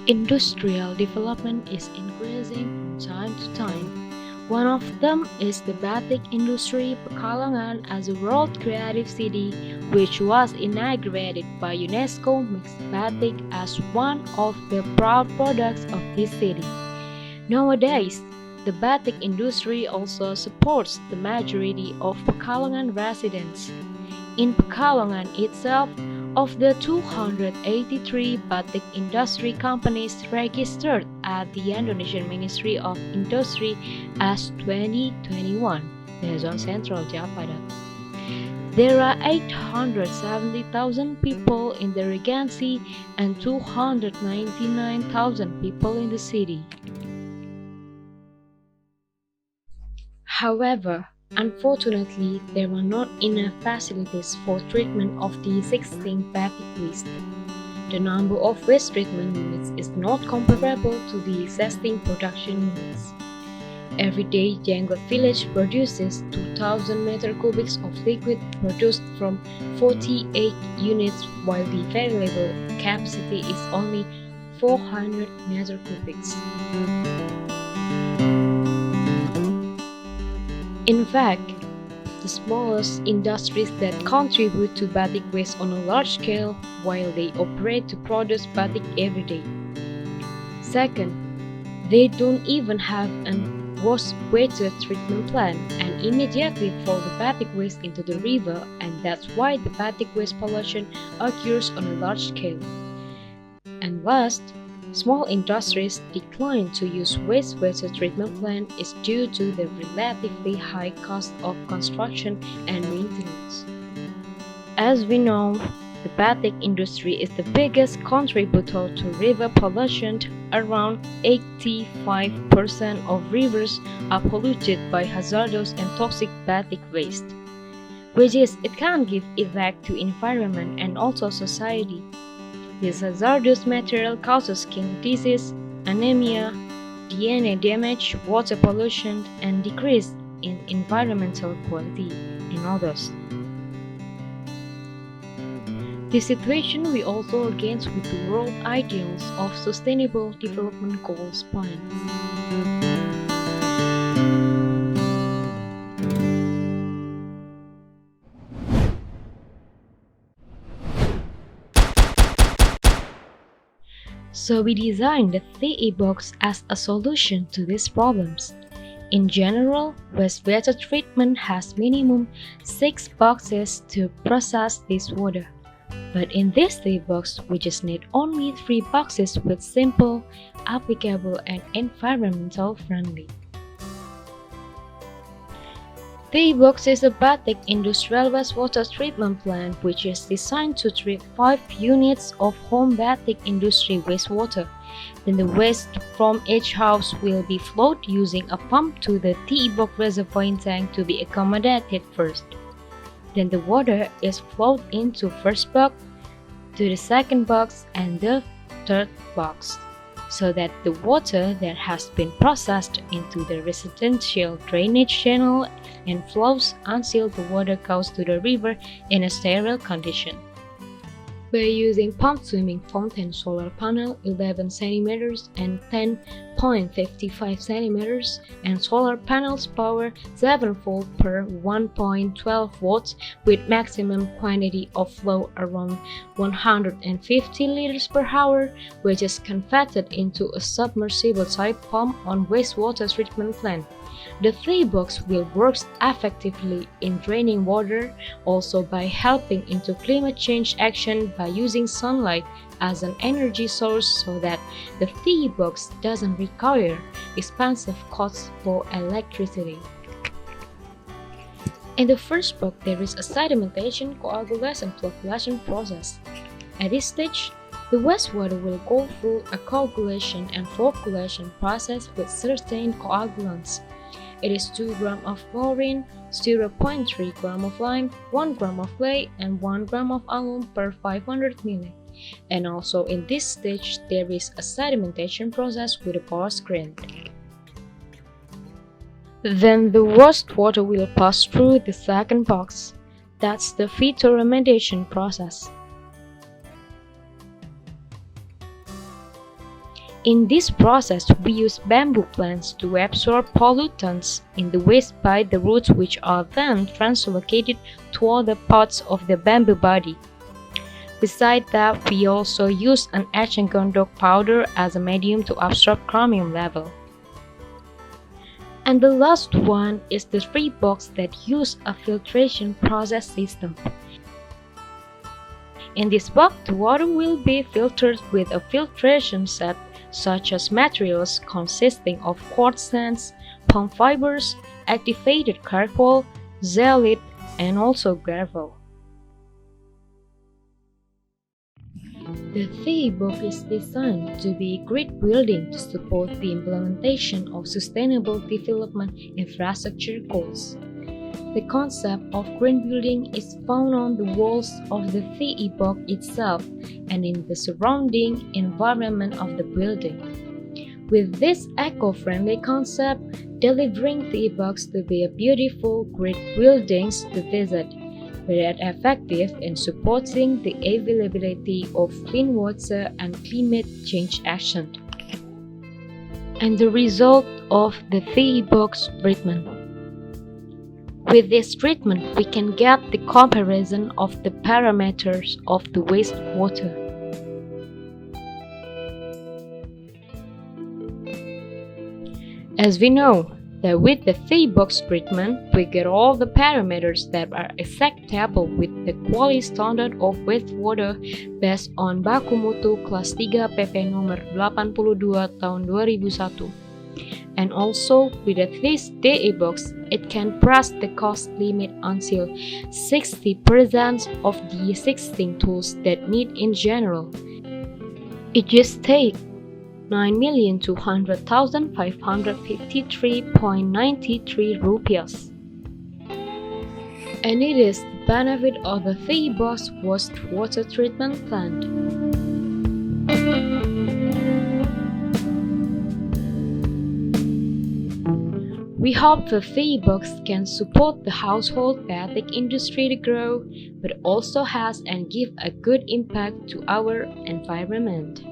Industrial development is increasing from time to time. One of them is the batik industry Pekalongan as a world creative city, which was inaugurated by UNESCO, makes batik as one of the proud products of this city. Nowadays, the batik industry also supports the majority of Pekalongan residents. In Pekalongan itself, of the 283 batik industry companies registered at the Indonesian Ministry of Industry as 2021, Luzon Central Java, there are 870,000 people in the Regency and 299,000 people in the city. However, unfortunately, there are not enough facilities for treatment of the existing batik waste. The number of waste treatment units is not comparable to the existing production units. Every day, JENGGOT village produces 2,000 meter cubics of liquid produced from 48 units, while the available capacity is only 400 meter cubics. In fact, the smallest industries that contribute to batik waste on a large scale while they operate to produce batik every day. Second, they don't even have an wastewater treatment plant and immediately throw the batik waste into the river, and that's why the batik waste pollution occurs on a large scale. And last, small industries decline to use wastewater treatment plant is due to the relatively high cost of construction and maintenance. As we know, the batik industry is the biggest contributor to river pollution. Around 85% of rivers are polluted by hazardous and toxic batik waste, which is it can give effect to environment and also society. This hazardous material causes skin disease, anemia, DNA damage, water pollution, and decrease in environmental quality, and others. This situation we also against with the world ideals of Sustainable Development Goals plans. So we designed the CE box as a solution to these problems. In general, wastewater treatment has minimum 6 boxes to process this water. But in this CE box, we just need only 3 boxes with simple, applicable, and environmental friendly. The box is a batik industrial wastewater treatment plant which is designed to treat 5 units of home batik industry wastewater. Then the waste from each house will be flowed using a pump to the TE box reservoir tank to be accommodated first. Then the water is flowed into first box, to the second box, and the third box, so that the water that has been processed into the residential drainage channel and flows until the water goes to the river in a sterile condition. By using pump swimming fountain solar panel 11 cm and 10.55 cm and solar panels power 7 volt per 1.12 watts with maximum quantity of flow around 150 liters per hour, which is converted into a submersible type pump on wastewater treatment plant. The flea box will work effectively in draining water, also by helping into climate change action by using sunlight as an energy source so that the flea box doesn't require expensive costs for electricity. In the first box, there is a sedimentation, coagulation, flocculation process. At this stage, the wastewater will go through a coagulation and flocculation process with certain coagulants. It is 2 grams of chlorine, 0.3 grams of lime, 1 gram of clay, and 1 gram of alum per 500 ml. And also in this stage, there is a sedimentation process with a porous grain. Then the wastewater will pass through the second box. That's the phytoremediation process. In this process, we use bamboo plants to absorb pollutants in the waste by the roots, which are then translocated to other parts of the bamboo body. Besides that, we also use an JENGGOT powder as a medium to absorb chromium level. And the last one is the 3 box that use a filtration process system. In this box, the water will be filtered with a filtration set such as materials consisting of quartz sands, palm fibers, activated charcoal, zeolite, and also gravel. The THEE book is designed to be a great building to support the implementation of sustainable development infrastructure goals. The concept of green building is found on the walls of the THEE book itself and in the surrounding environment of the building. With this eco-friendly concept, delivering THEE books to be a beautiful, great buildings to visit, very effective in supporting the availability of clean water and climate change action. And the result of the THEE box treatment. With this treatment, we can get the comparison of the parameters of the wastewater. As we know that with the THEE box treatment, we get all the parameters that are acceptable with the quality standard of wastewater based on Baku Mutu Kelas 3 PP nomor 82 tahun 2001. And also, with this THEE box, it can press the cost limit until 60% of the existing tools that need in general. It just takes 9,200,553.93 rupiahs. And it is the benefit of the THEE box wastewater treatment plant. We hope the THEE box can support the household batik industry to grow, but also has and give a good impact to our environment.